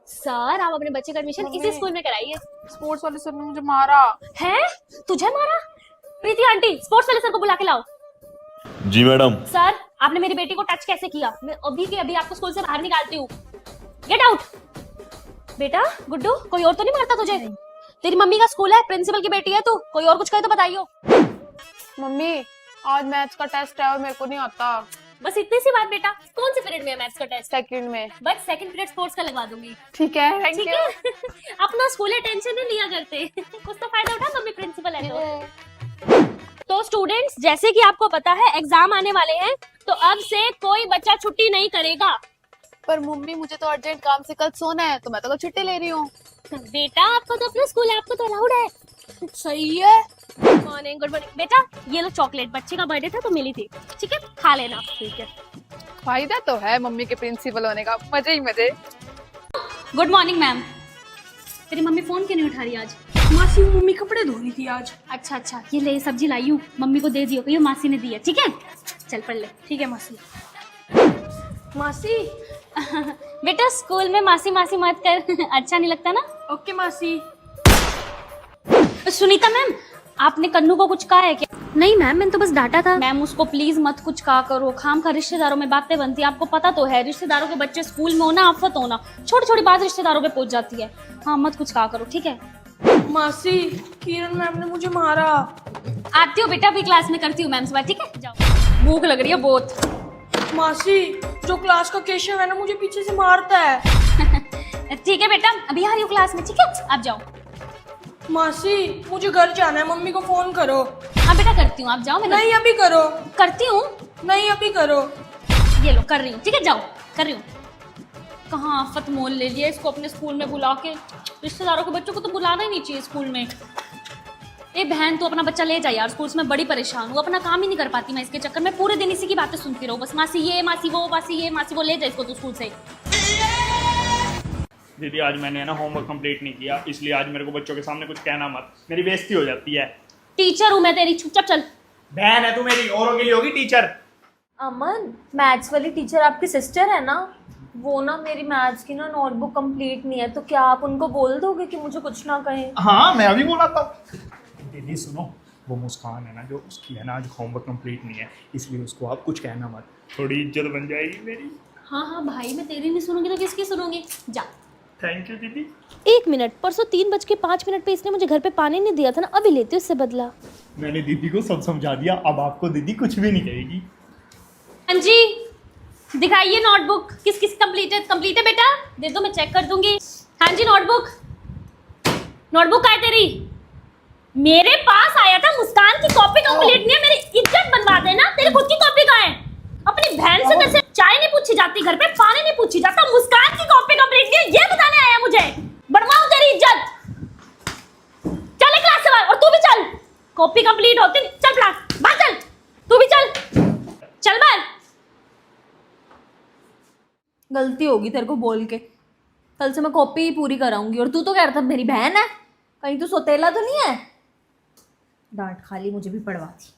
Sir आप अपने बच्चे का एडमिशन इसी स्कूल में कराइए। स्पोर्ट्स वाले सर ने मुझे मारा है? तुझे मारा? प्रीति आंटी स्पोर्ट्स वाले सर को बुला के लाओ। जी मैडम। सर आपने मेरी बेटी को टच कैसे किया? मैं अभी के अभी आपको स्कूल से बाहर निकालती हूँ। Get out. बेटा गुड्डू कोई और तो नहीं मारता तुझे? तेरी मम्मी का स्कूल है, प्रिंसिपल की बेटी है तू, कोई और कुछ कहे तो बताइयो। मम्मी आज मैथ्स का टेस्ट है और मेरे को नहीं आता। बस इतनी सी बात बेटा। कौन से पीरियड में है मैथ्स का टेस्ट? सेकंड में। बस सेकंड पीरियड स्पोर्ट्स का लगवा दूंगी। ठीक है थैंक ठीक यू। है अपना स्कूल है, टेंशन नहीं लिया करते। कुछ तो फायदा उठा, मम्मी प्रिंसिपल है तो स्टूडेंट्स जैसे कि आपको पता है एग्जाम आने वाले हैं, तो अब से कोई बच्चा छुट्टी नहीं करेगा। पर मम्मी मुझे तो अर्जेंट काम से कल सोना है तो मैं तो कल छुट्टी ले रही हूँ। बेटा आपका तो अपना स्कूल है, आपको तो अलाउड है। सही है। गुड मॉर्निंग बेटा ये लो चॉकलेट, बच्चे का बर्थडे था तो मिली थी, ठीक है खा लेना। ठीक है फायदा तो है मम्मी के प्रिंसिपल होने का, मजे ही मजे। Good morning ma'am. तेरी मम्मी फोन क्यों नहीं उठा रही आज? मासी मम्मी कपड़े धो रही थी आज। अच्छा ये ले सब्जी लाई हूँ, मम्मी को दे दियो, ये मासी ने दी है, ठीक है चल पढ़ ले। ठीक है मासी। मासी बेटा स्कूल में मासी मासी मत कर। अच्छा नहीं लगता ना? ओके मासी। सुनीता मैम आपने कन्नू को कुछ कहा है क्या? नहीं मैम मैंने तो बस डांटा था। मैम उसको प्लीज मत कुछ कहा करो, खाम खा रिश्तेदारों में बातें बनती है, आपको पता तो है रिश्तेदारों के बच्चे स्कूल में होना आफत होना, छोटी छोटी बात रिश्तेदारों पे पहुंच जाती है। हाँ मत कुछ कहा करो ठीक है। मासी किरण मैम ने मुझे मारा। आती हो बेटा, अभी क्लास में करती हूँ मैम से बात, ठीक है जाओ। भूख लग रही है बहुत। मासी जो क्लास का केशव है ना मुझे पीछे से मारता है। ठीक है बेटा अभी आ रही हूँ क्लास में, ठीक है आप जाओ। मासी मुझे घर जाना है, मम्मी को फोन करो। हाँ बेटा करती हूँ, आप जाओ। मैं नहीं अभी करो। करती हूँ। नहीं अभी करो। ये लो कर रही हूँ, ठीक है जाओ कर रही हूँ। कहाँ आफत मोल ले लिया इसको अपने स्कूल में बुला के। रिश्तेदारों के बच्चों को तो बुलाना ही नहीं चाहिए स्कूल में। ए बहन तू अपना बच्चा ले जा यार, स्कूल में बड़ी परेशान हूँ, अपना काम ही नहीं कर पाती मैं इसके चक्कर में, पूरे दिन इसी की बातें सुनती रहूँ बस। मासी ये मासी वो, मासी ये मासी वो, ले जा इसको तू स्कूल से। दीदी आज मैंने ना होमवर्क कंप्लीट नहीं किया, इसलिए आज मेरे को बच्चों के सामने कुछ कहना मत, मेरी बेइज्जती हो जाती है। टीचर हूँ मैं तेरी, चुपचाप चल। बहन है तू मेरी, औरों के लिए होगी टीचर। अमन मैथ्स वाली टीचर आपकी सिस्टर है ना? वो ना मेरी मैथ्स की ना नोटबुक कंप्लीट नहीं है, तो क्या आप उनको बोल दोगे कि मुझे कुछ ना कहें? हाँ मैं अभी बोलाता हूँ। दीदी सुनो, वो मुस्कान है ना जो उसकी है ना आज होमवर्क कंप्लीट नहीं है, इसलिए उसको आप कुछ कहना मत, थोड़ी इज्जत बन जाएगी मेरी। हाँ भाई मैं तेरी नहीं सुनूंगी तो किसकी सुनूंगी, जा। थैंक यू दीदी। 1 मिनट, परसों 3:05 पे इसने मुझे घर पे पानी नहीं दिया था ना, अभी लेती हूँ उससे बदला। मैंने दीदी को सब समझा दिया, अब आपको दीदी कुछ भी नहीं कहेगी। हाँ जी दिखाइए नोटबुक, किस किस कंप्लीट है बेटा? दे दो मैं चेक कर दूंगी। हाँ जी नोटबुक कहाँ है तेरी? मेरे पास आया था मुस्कान की कॉपी कंप्लीट नहीं है, मेरी इज्जत बनवा देना। तेरी खुद की कॉपी कहाँ है? अपनी बहन से कैसे चाय नहीं पूछी जाती, घर पे पानी नहीं पूछी जाता, मुस्कान की कॉपी कंप्लीट नहीं है ये बताने आया मुझे? बनवाऊं तेरी इज्जत? चल क्लास से बाहर, और तू भी चल। कॉपी कंप्लीट होती नहीं, चल क्लास बाहर चल, तू भी चल बाहर। गलती होगी तेरे को बोल के, कल से मैं कॉपी ही पूरी कराऊंगी। और तू तो कह रहा था मेरी बहन है, कहीं तू सोतेला तो नहीं है? डांट खाली मुझे भी पड़वा दी।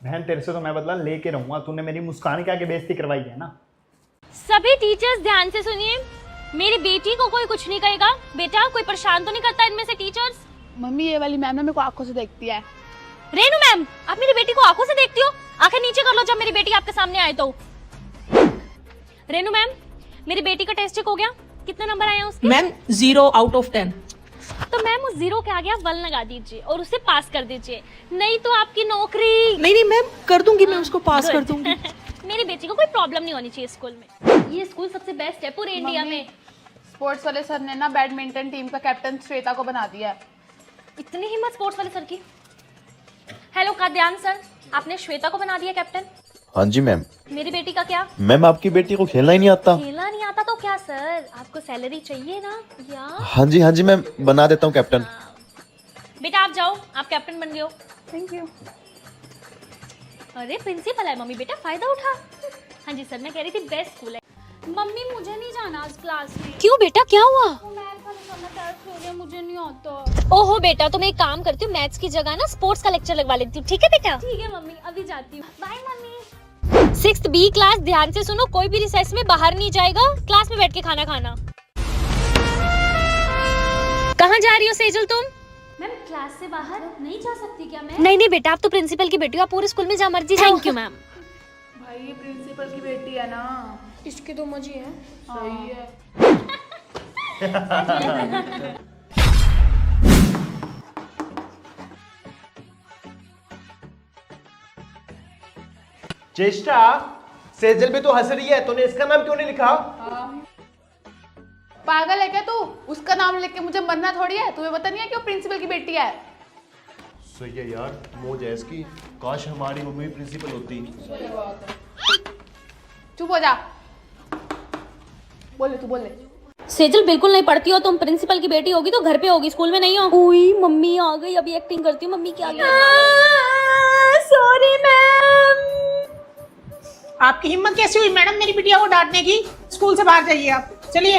बहन तेरे से तो मैं बदला लेके रहूंगा, तूने मेरी मुस्कान के आगे बेइज्जती करवाई है ना। सभी टीचर्स ध्यान से सुनिए, मेरी बेटी को कोई कुछ नहीं कहेगा। बेटा कोई परेशान तो नहीं करता इनमें से टीचर्स? मम्मी ये वाली मैम ना मेरे को आंखों से देखती है। रेनू मैम आप मेरी बेटी को आंखों से देखती हो? आंखें नीचे कर लो जब मेरी बेटी आपके सामने आए तो। रेनू मैम मेरी बेटी का टेस्ट चेक हो गया, कितने नंबर आए हैं उसके? Ma'am 0 out of 10। तो मैम उस 0 के आगे आप 1 लगा दीजिए और उसे पास कर दीजिए, नहीं तो आपकी नौकरी। नहीं मैम कर दूंगी, मैं उसको पास कर दूंगी। मेरी बेटी को कोई प्रॉब्लम नहीं होनी चाहिए स्कूल में। ये स्कूल सबसे बेस्ट है पूरे इंडिया में। स्पोर्ट्स वाले सर ने ना बैडमिंटन टीम का कैप्टन श्वेता को बना दिया है। इतनी हिम्मत स्पोर्ट्स वाले सर की। हेलो काद्यान सर, आपने श्वेता को बना दिया कैप्टन? हाँ जी मैम। मेरी बेटी का क्या? मैम आपकी बेटी को खेलना ही नहीं आता। खेलना नहीं आता तो क्या सर, आपको सैलरी चाहिए ना या? हाँ जी मैम बना देता हूँ कैप्टन। बेटा आप जाओ, आप कैप्टन बन गए हो। Thank you. अरे प्रिंसिपल है मम्मी, बेटा फायदा उठा। हाँ जी सर मैं कह रही थी बेस्ट स्कूल है। मम्मी मुझे नहीं जाना आज क्लास में। क्यों बेटा क्या हुआ? मैथ का टेस्ट हो गया, मुझे नहीं आता। ओहो बेटा तो मैं एक काम करती हूँ, मैथ्स की जगह ना स्पोर्ट्स का लेक्चर लगवा लेती हूँ, ठीक है बेटा? ठीक है मम्मी अभी जाती हूँ, bye mummy. 6th B class, ध्यान से सुनो, कोई भी रिसेस में बाहर नहीं जाएगा, क्लास में बैठ के खाना खाना। कहाँ जा रही हो सेजल तुम? मैम क्लास से बाहर नहीं जा सकती क्या मैं? नहीं नहीं बेटा, आप तो प्रिंसिपल की बेटी हो, आप पूरे स्कूल में जहाँ मर्जी जाओ। Thank you ma'am. भाई ये प्रिंसिपल की बेटी है ना, इसके तो मजे हैं। सही है। चेष्टा, सेजल भी तो हंस रही है, तूने इसका नाम क्यों नहीं लिखा? पागल है क्या तू? उसका नाम लिख के मुझे मरना थोड़ी है। तुम्हें पता नहीं है कि वो प्रिंसिपल की बेटी है। सही है यार, मौज है इसकी। काश हमारी मम्मी भी प्रिंसिपल होती। चुप हो जा। बोले तू बोले। सेजल बिल्कुल नहीं पढ़ती हो तुम, प्रिंसिपल की बेटी होगी तो घर पे होगी, स्कूल में नहीं हो। ओई मम्मी आ गई, अभी एक्टिंग करती हूँ, मम्मी क्या गई। Sorry ma'am. आपकी हिम्मत कैसी हुई मैडम मेरी बिटिया को डांटने की? स्कूल से बाहर जाइए आप, चलिए।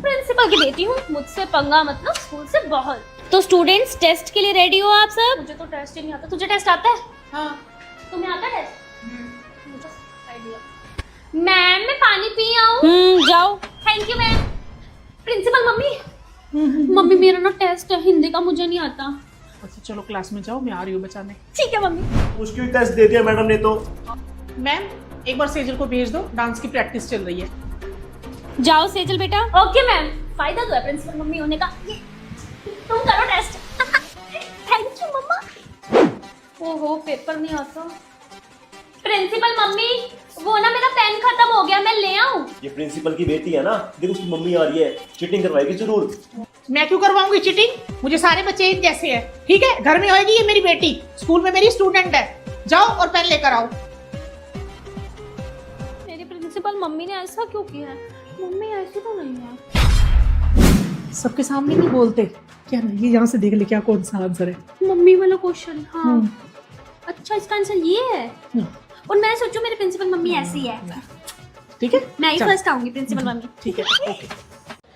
प्रिंसिपल की बेटी हूँ, मुझसे पंगा मतलब स्कूल से बाहर। तो स्टूडेंट्स टेस्ट के लिए रेडी हो आप सब? मुझे तो टेस्ट ही नहीं आता। तुझे टेस्ट आता है? हाँ। तुम्हें आता है टेस्ट? मैम मैं पानी पी आऊँ? जाओ। Thank you ma'am. Principal mummy, mummy मेरा ना टेस्ट है हिंदी का, मुझे नहीं आता। अच्छा चलो क्लास में जाओ, मैं आ रही हूँ बचाने। ठीक है मम्मी। उसकी भी टेस्ट दे दिया मैडम ने तो। मैम एक बार सेजल को भेज दो, डांस की प्रैक्टिस चल रही है। जाओ सेजल बेटा। Okay ma'am. फायदा तो है प्रिंसिपल मम्मी होने का। तुम करो टेस्ट। थैंक यू मम्मा। ओहो पेपर नहीं आता। प्रिंसिपल मम्मी, वो ना मेरा पेन खत्म हो गया, मैं ले आऊं? ये प्रिंसिपल की बेटी है ना, देखो उसकी मम्मी आ रही है, चीटिंग करवाएगी जरूर। मैं क्यों करवाऊंगी चीटिंग? मुझे सारे बच्चे एक जैसे हैं, ठीक है? घर में होएगी ये मेरी बेटी, स्कूल में मेरी स्टूडेंट है। जाओ और पेन लेकर आओ। मेरी प्रिंसिपल मम्मी ने ऐसा क्यों किया है? मम्मी ऐसी तो नहीं है। सबके सामने नहीं बोलते क्या? ना ये यहाँ से देख ले क्या कौन सा आंसर है। मम्मी वाला क्वेश्चन। हाँ अच्छा, इसका आंसर ये है। और मैं सोचूं मेरी प्रिंसिपल मम्मी ऐसी है। ठीक है, मैं ही चल। फर्स्ट आऊंगी प्रिंसिपल मम्मी। ठीक है, ओके।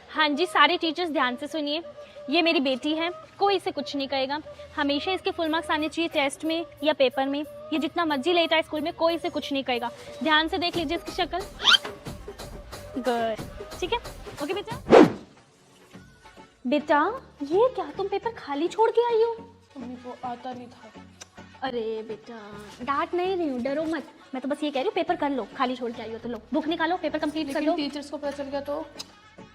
हाँ जी, सारे टीचर्स ध्यान से सुनिए, ये मेरी बेटी है, कोई इसे कुछ नहीं कहेगा। हमेशा इसके फुल मार्क्स आने चाहिए टेस्ट में या पेपर में। ये जितना मर्जी लेट आए स्कूल में, कोई इसे कुछ नहीं कहेगा। ध्यान से देख लीजिए इसकी शक्ल। गुड, ठीक है, ओके बेटा। बेटा ये क्या, तुम पेपर खाली छोड़ के आई हो? मम्मी को आता नहीं था। अरे बेटा डांट नहीं रही हूँ, डरो मत। मैं तो बस ये कह रही हूँ पेपर कर लो, खाली छोड़ के आई हो तो लो, बुक निकालो, पेपर कंप्लीट कर लो। टीचर्स को पता चल गया तो?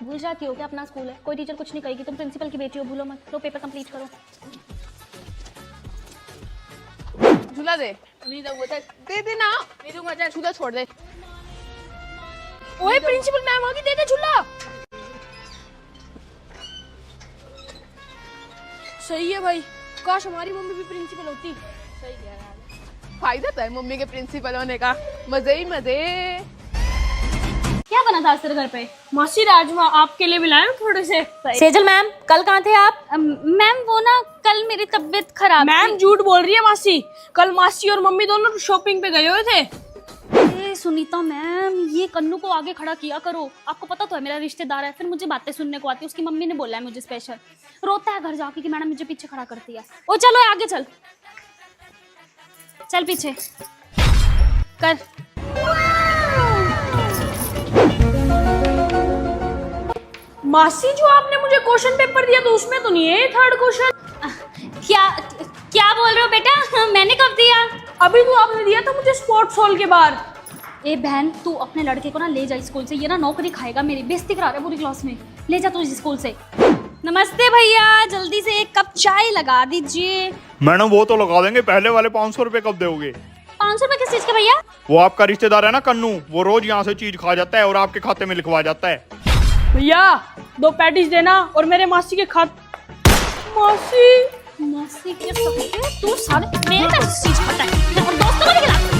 भूल जाती हो क्या, अपना स्कूल है, कोई टीचर कुछ नहीं कहेगी। तुम प्रिंसिपल की बेटी हो, भूलो मत। लो पेपर कंप्लीट करो। झूला दे। नहीं दूंगा, दे दे ना। नहीं दूंगा, जा झूला छोड़ दे। ओए प्रिंसिपल मैम आ गई, दे दे झूला। सही है भाई, काश हमारी मम्मी भी प्रिंसिपल होती। सही है यार, फायदा तो है मम्मी के प्रिंसिपल होने का। मजे ही मजे। क्या बना था आज तेरे घर पे? मासी राजमा आपके लिए भी लाए हूं थोड़े से। सेजल मैम, कल कहाँ थे आप? मैम वो ना कल मेरी तबीयत खराब मैम झूठ बोल रही है मासी, कल मासी और मम्मी दोनों शॉपिंग पे गए हुए थे। अरे सुनीता मैम, ये कन्नू को आगे खड़ा किया करो। आपको पता तो है मेरा रिश्तेदार है, फिर मुझे बातें सुनने को आती है। उसकी मम्मी ने बोला है मुझे स्पेशल, रोता है घर जाके कि मैडम मुझे पीछे खड़ा करती है। ओ चलो आगे चल, चल पीछे कर। मासी जो आपने मुझे क्वेश्चन पेपर दिया तो उसमें तो नहीं है थर्ड क्वेश्चन। क्या क्या बोल रहे हो बेटा? मैंने कब दिया? अभी तो आपने दिया था मुझे स्पोर्ट्स हॉल के बाहर। ए बहन, तू अपने लड़के को ना ले जा स्कूल से, ये ना नौकरी खाएगा, मेरी बेइज्जती करा रहा है पूरी क्लास में। ले जा तू स्कूल से। नमस्ते भैया, जल्दी से एक कप चाय लगा दीजिए। मैडम वो तो लगा देंगे, पहले वाले 500 रुपए कब दोगे? 500 रुपए किस चीज के भैया? वो आपका रिश्तेदार है ना कन्नू, वो रोज यहाँ से चीज खा जाता है और आपके खाते में लिखवा जाता है। भैया 2 पैटीज देना और मेरे मासी के मासी मौसी के तू सारे मेरे चीज खाता है। दोस्तों को नहीं खिलाता।